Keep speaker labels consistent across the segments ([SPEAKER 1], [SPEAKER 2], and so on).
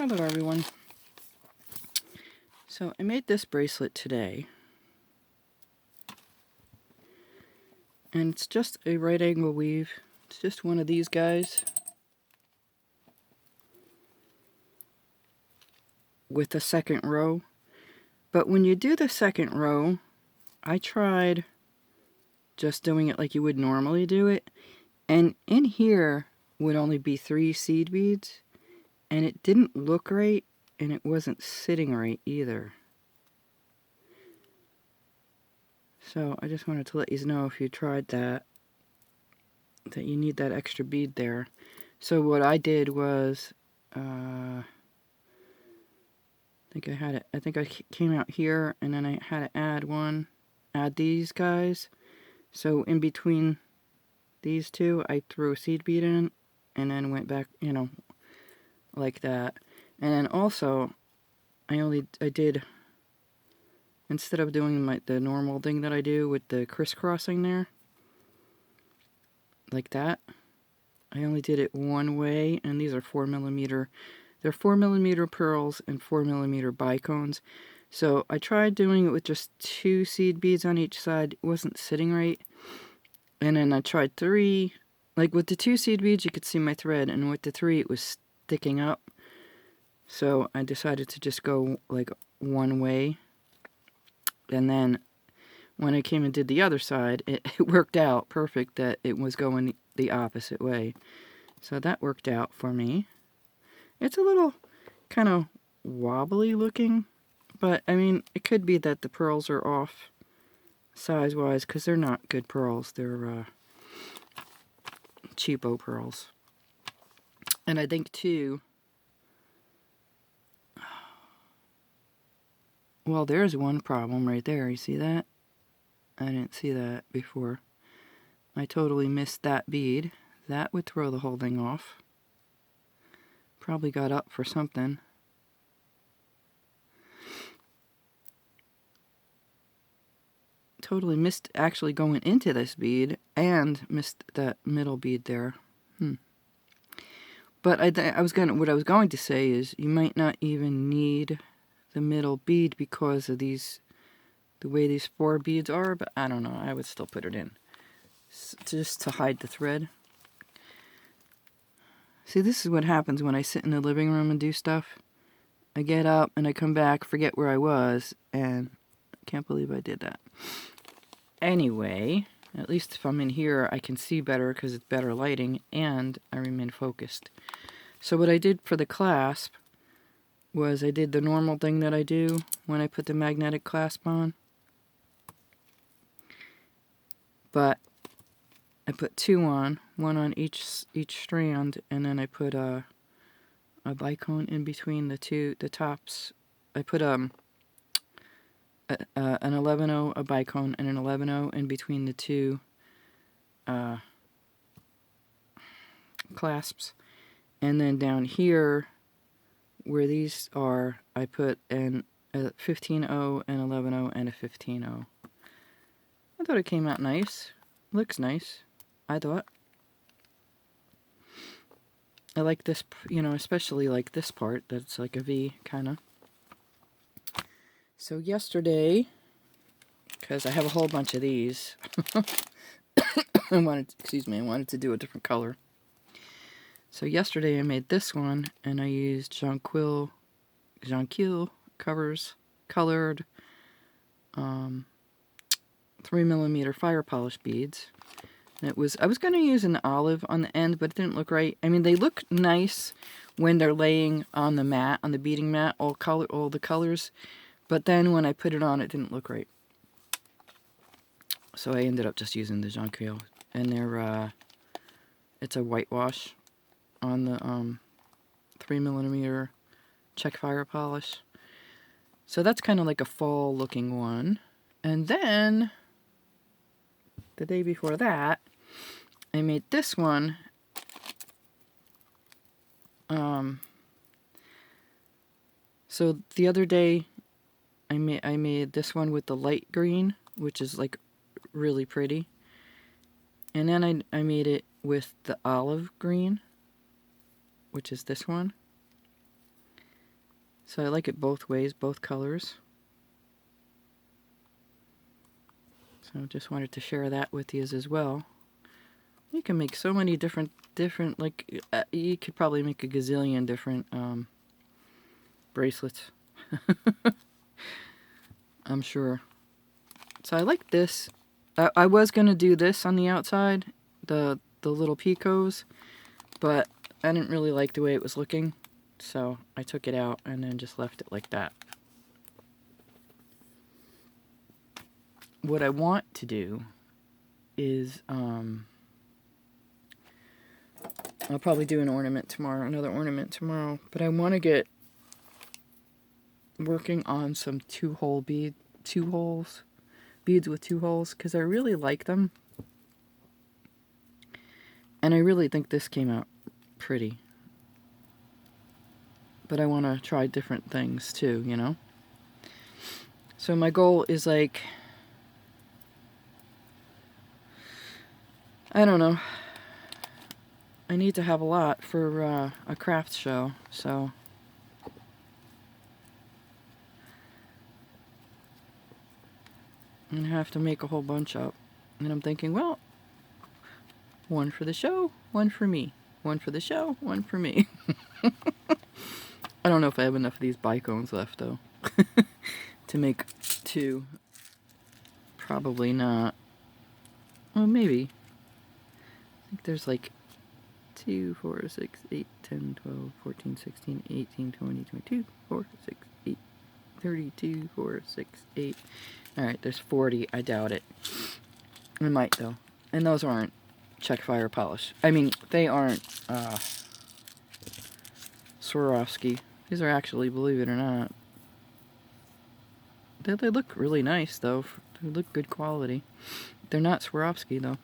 [SPEAKER 1] Hello everyone. So I made this bracelet today. And it's just a right angle weave. It's just one of these guys. With a second row. But when you do the second row, I tried just doing it like you would normally do it. And in here would only be 3 seed beads. And it didn't look right, and it wasn't sitting right either. So I just wanted to let you know, if you tried that you need that extra bead there. So what I did was, I think I came out here, and then I had to add these guys. So in between these two, I threw a seed bead in, and then went back, like that. And then also, I did, instead of doing the normal thing that I do with the crisscrossing there, like that, I only did it one way, and these are 4mm. They're 4mm pearls and 4mm bicones. So I tried doing it with just 2 seed beads on each side. It wasn't sitting right. And then I tried 3. Like with the 2 seed beads, you could see my thread, and with the 3, it was sticking up. So I decided to just go like one way. And then when I came and did the other side, it worked out perfect that it was going the opposite way. So that worked out for me. It's a little kind of wobbly looking, but I mean, it could be that the pearls are off size-wise, because they're not good pearls. They're cheapo pearls. And I think too, well, there's one problem right there. You see that? I didn't see that before. I totally missed that bead. That would throw the whole thing off. Probably got up for something. Totally missed actually going into this bead, and missed that middle bead there. But what I was going to say is, you might not even need the middle bead because of the way these 4 beads are, but I don't know, I would still put it in. Just to hide the thread. See, this is what happens when I sit in the living room and do stuff. I get up and I come back, forget where I was, and I can't believe I did that. Anyway, at least if I'm in here, I can see better because it's better lighting, and I remain focused. So what I did for the clasp was I did the normal thing that I do when I put the magnetic clasp on. But I put 2 on, 1 on each strand, and then I put a bicone in between the tops. I put an 11-0, a bicone, and an 11-0 in between the 2 clasps. And then down here, where these are, I put a 15-0, an 11-0, and a 15-0. I thought it came out nice. Looks nice, I thought. I like this, especially like this part that's like a V, kind of. So yesterday, because I have a whole bunch of these, I wanted to do a different color. So yesterday I made this one, and I used Jonquil covers colored 3mm fire polish beads. And I was going to use an olive on the end, but it didn't look right. I mean, they look nice when they're laying on the mat, on the beading mat, all the colors. But then when I put it on, it didn't look right. So I ended up just using the Jonquil, and it's a whitewash on the 3mm check fire polish. So that's kind of like a fall looking one. And then the day before that, I made this one. So the other day, I made this one with the light green, which is like really pretty. And then I made it with the olive green, which is this one. So I like it both ways, both colors. So just wanted to share that with you as well. You can make so many different like you could probably make a gazillion different bracelets. I'm sure. So I like this. I was gonna do this on the outside, the little picots, but I didn't really like the way it was looking, so I took it out and then just left it like that. What I want to do is I'll probably do an ornament tomorrow, another ornament tomorrow, but I want to get working on some beads with 2 holes, because I really like them. And I really think this came out pretty. But I want to try different things too, you know? So my goal is like, I don't know. I need to have a lot for a craft show, so I'm going to have to make a whole bunch up. And I'm thinking, well, one for the show, one for me. One for the show, one for me. I don't know if I have enough of these bicones left, though, to make 2. Probably not. Well, maybe. I think there's like 2, 4, 6, 8, 10, 12, 14, 16, 18, 20, 22, 4, 6, 8, 32, 4, 6, 8. Alright, there's 40. I doubt it. I might, though. And those aren't Czech Fire polish. I mean, they aren't Swarovski. These are actually, believe it or not, they look really nice, though. They look good quality. They're not Swarovski, though.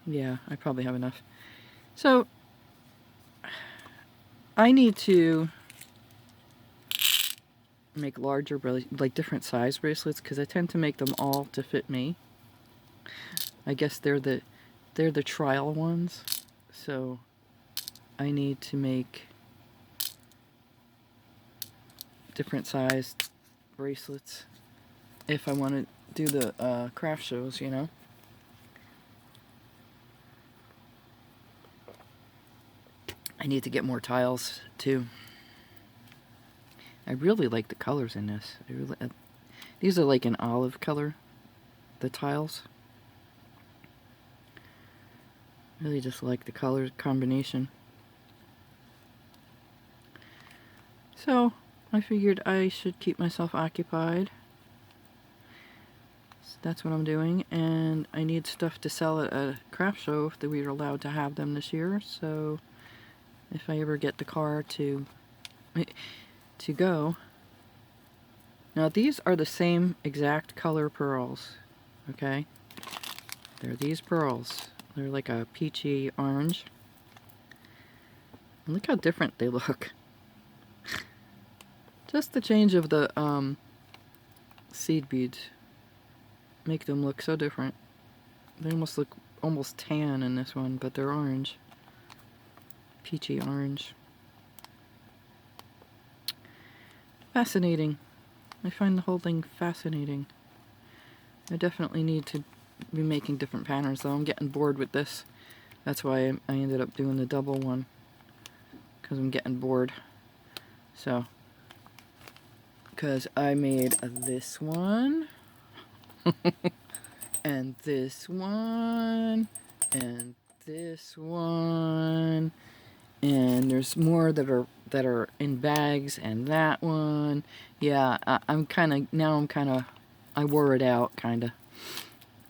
[SPEAKER 1] Yeah, I probably have enough. So, I need to make larger, like different size bracelets, because I tend to make them all to fit me. I guess they're the trial ones, so I need to make different sized bracelets if I want to do the craft shows, you know. I need to get more tiles too. I really like the colors in this. These are like an olive color, the tiles. Really just like the color combination. So I figured I should keep myself occupied. So that's what I'm doing, and I need stuff to sell at a craft show if we are allowed to have them this year. So if I ever get the car to go. Now these are the same exact color pearls, okay? They're these pearls. They're like a peachy orange. And look how different they look. Just the change of the seed beads make them look so different. They almost look almost tan in this one, but they're orange. Peachy orange. Fascinating. I find the whole thing fascinating. I definitely need to be making different patterns, though. I'm getting bored with this. That's why I ended up doing the double one, because I'm getting bored. So, because I made this one, and this one, and this one, and there's more that are in bags, and that one. Yeah, I'm kind of I wore it out kind of.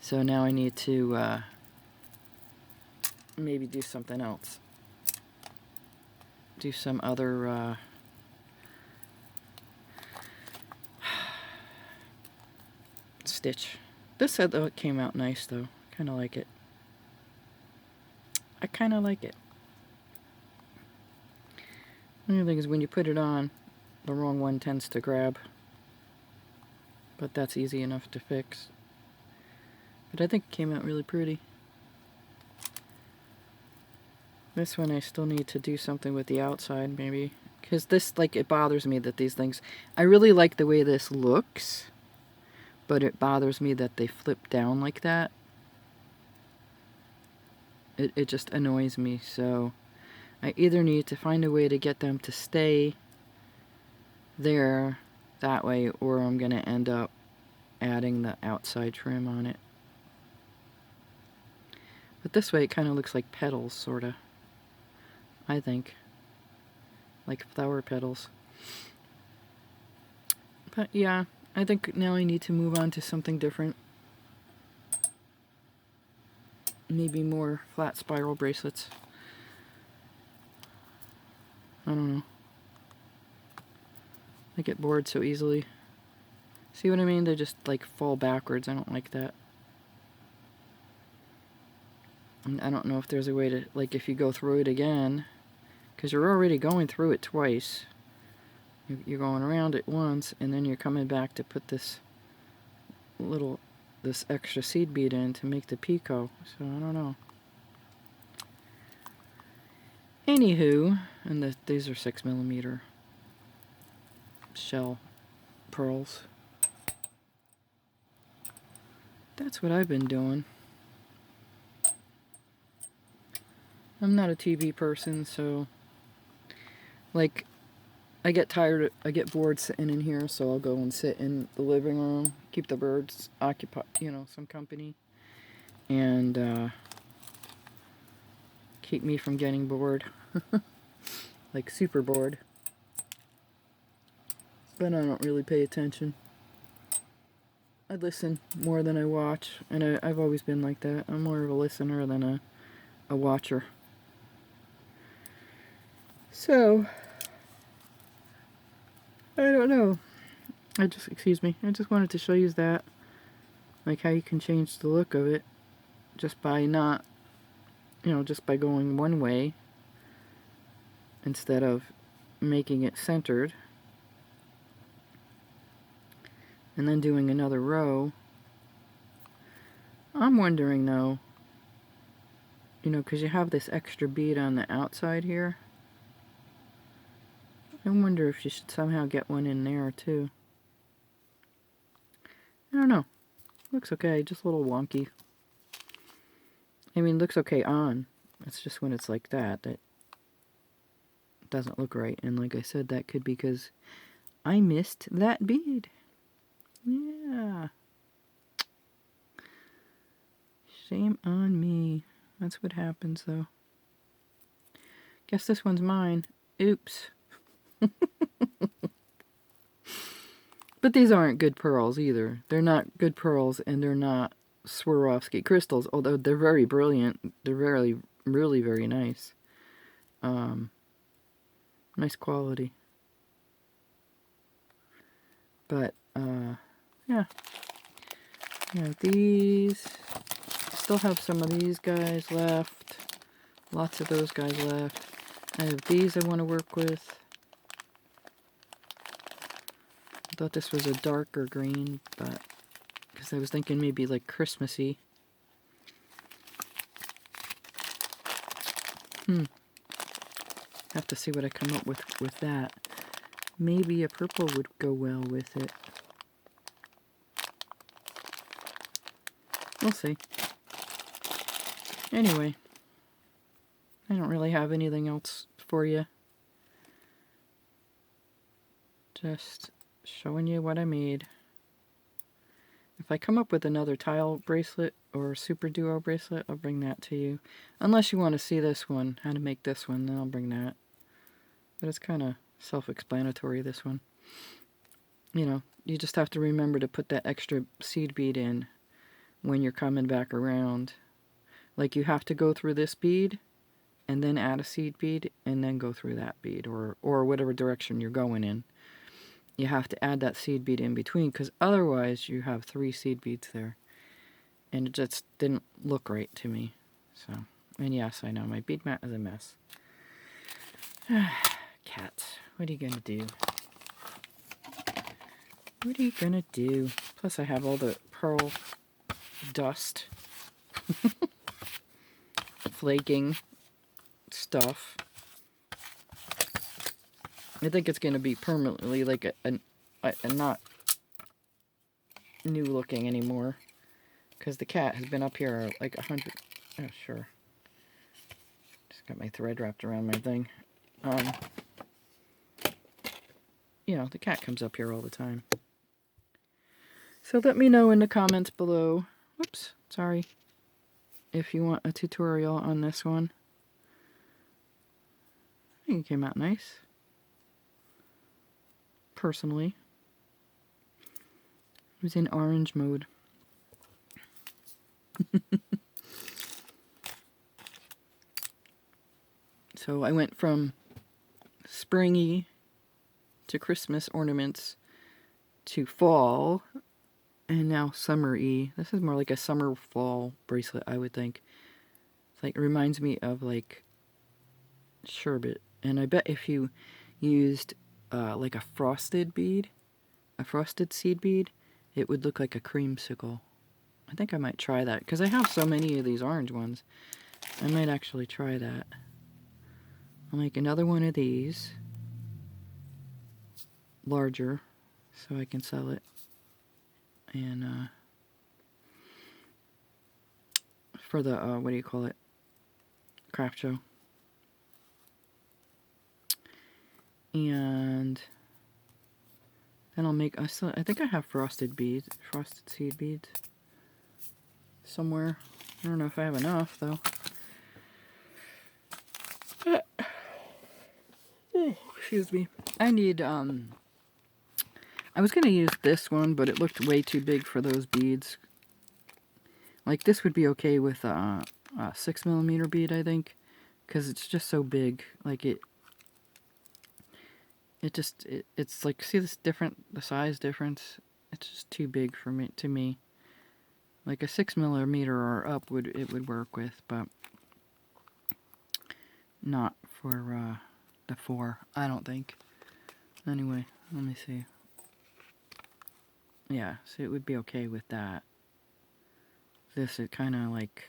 [SPEAKER 1] So now I need to maybe do something else. Do some other stitch. This said though it came out nice though. Kind of like it. I kind of like it. The only thing is when you put it on, the wrong one tends to grab. But that's easy enough to fix. But I think it came out really pretty. This one I still need to do something with the outside maybe. Because this, like, it bothers me that these things... I really like the way this looks. But it bothers me that they flip down like that. It just annoys me, so... I either need to find a way to get them to stay there that way, or I'm going to end up adding the outside trim on it. But this way it kind of looks like petals, sort of. I think. Like flower petals. But yeah, I think now I need to move on to something different. Maybe more flat spiral bracelets. I don't know. I get bored so easily. See what I mean? They just like fall backwards. I don't like that. And I don't know if there's a way to, like, if you go through it again, because you're already going through it twice. You're going around it once, and then you're coming back to put this extra seed bead in to make the picot. So I don't know. Anywho, and these are 6mm shell pearls. That's what I've been doing. I'm not a TV person, so like I get bored sitting in here, so I'll go and sit in the living room, keep the birds occupied, some company, and keep me from getting bored. Like super bored. But I don't really pay attention. I listen more than I watch, and I've always been like that. I'm more of a listener than a watcher. So, I don't know. Excuse me, I just wanted to show you that. Like how you can change the look of it just by not, just by going one way instead of making it centered. And then doing another row. I'm wondering though, because you have this extra bead on the outside here. I wonder if you should somehow get one in there too. I don't know. Looks okay, just a little wonky. I mean, looks okay on. It's just when it's like that doesn't look right. And like I said, that could be because I missed that bead. Yeah. Shame on me. That's what happens though. Guess this one's mine. Oops. But these aren't good pearls either. They're not good pearls, and they're not Swarovski crystals, although they're very brilliant. They're really, really very nice. Nice quality. But, yeah. Yeah, these. Still have some of these guys left. Lots of those guys left. I have these I want to work with. I thought this was a darker green, but because I was thinking maybe like Christmassy. Have to see what I come up with that. Maybe a purple would go well with it. We'll see. Anyway, I don't really have anything else for you. Just showing you what I made. If I come up with another tile bracelet or super duo bracelet, I'll bring that to you. Unless you want to see this one, how to make this one, then I'll bring that. But it's kind of self-explanatory, this one. You just have to remember to put that extra seed bead in when you're coming back around. Like you have to go through this bead and then add a seed bead and then go through that bead or whatever direction you're going in. You have to add that seed bead in between, because otherwise you have 3 seed beads there. And it just didn't look right to me. So, and yes, I know my bead mat is a mess. Cat, what are you gonna do? What are you gonna do? Plus I have all the pearl dust. Flaking stuff. I think it's gonna be permanently like a not new looking anymore. Because the cat has been up here like 100... Oh, sure. Just got my thread wrapped around my thing. You know, the cat comes up here all the time. So let me know in the comments below. Whoops, sorry. If you want a tutorial on this one. I think it came out nice. Personally. It was in orange mode. So I went from springy to Christmas ornaments to fall and now summer-y. This is more like a summer fall bracelet, I would think. It's like, it reminds me of like sherbet. And I bet if you used like a frosted bead, a frosted seed bead, it would look like a creamsicle. I think I might try that because I have so many of these orange ones. I might actually try that. I'll make another one of these, larger, so I can sell it. And for the what do you call it? Craft show. And then I'll make. I think I have frosted beads, frosted seed beads, somewhere. I don't know if I have enough though. Oh, excuse me. I need, I was going to use this one, but it looked way too big for those beads. Like, this would be okay with a 6mm bead, I think. Because it's just so big. Like, it's like, see this the size difference? It's just too big for me, to me. Like, a 6mm or up it would work with, but not for, the 4, I don't think. Anyway, let me see. Yeah, so it would be okay with that. This, it kind of like...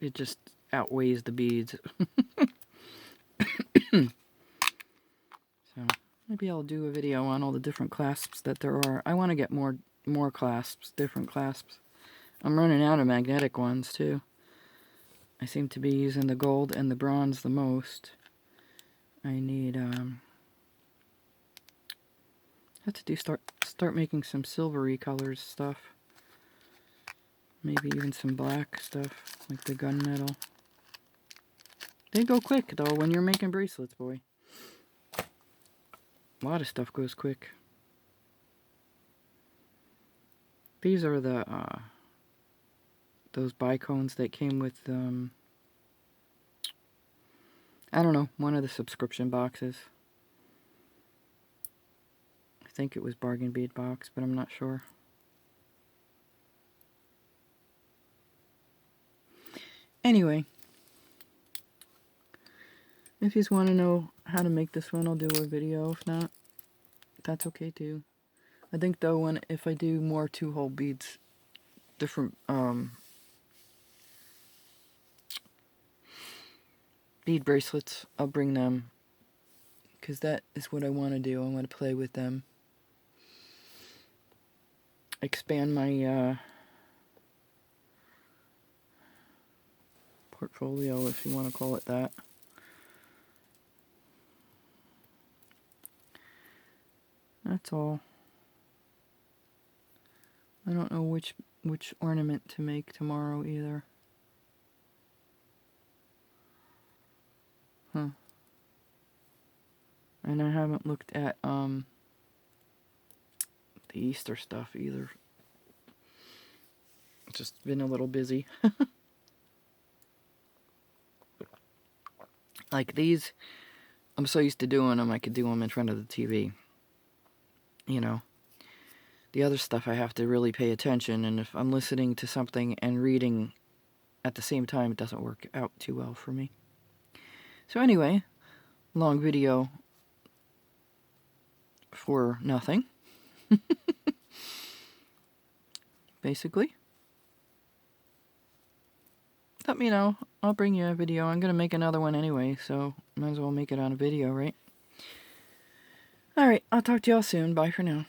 [SPEAKER 1] It just outweighs the beads. So, maybe I'll do a video on all the different clasps that there are. I want to get more clasps, different clasps. I'm running out of magnetic ones, too. I seem to be using the gold and the bronze the most. I need, have to do start making some silvery colors stuff. Maybe even some black stuff, like the gunmetal. They go quick, though, when you're making bracelets, boy. A lot of stuff goes quick. These are the, those bicones that came with, I don't know, one of the subscription boxes. I think it was Bargain Bead Box, but I'm not sure. Anyway, if you just want to know how to make this one, I'll do a video. If not, that's okay too. I think though, if I do more 2-hole beads, different bead bracelets, I'll bring them, because that is what I want to do. I want to play with them, expand my portfolio, if you want to call it that. That's all. I don't know which ornament to make tomorrow either. Huh. And I haven't looked at the Easter stuff either. Just been a little busy. Like these, I'm so used to doing them, I could do them in front of the TV. You know. The other stuff I have to really pay attention, and if I'm listening to something and reading at the same time, it doesn't work out too well for me. So anyway, long video for nothing. Basically. Let me know. I'll bring you a video. I'm going to make another one anyway, so might as well make it on a video, right? Alright, I'll talk to y'all soon. Bye for now.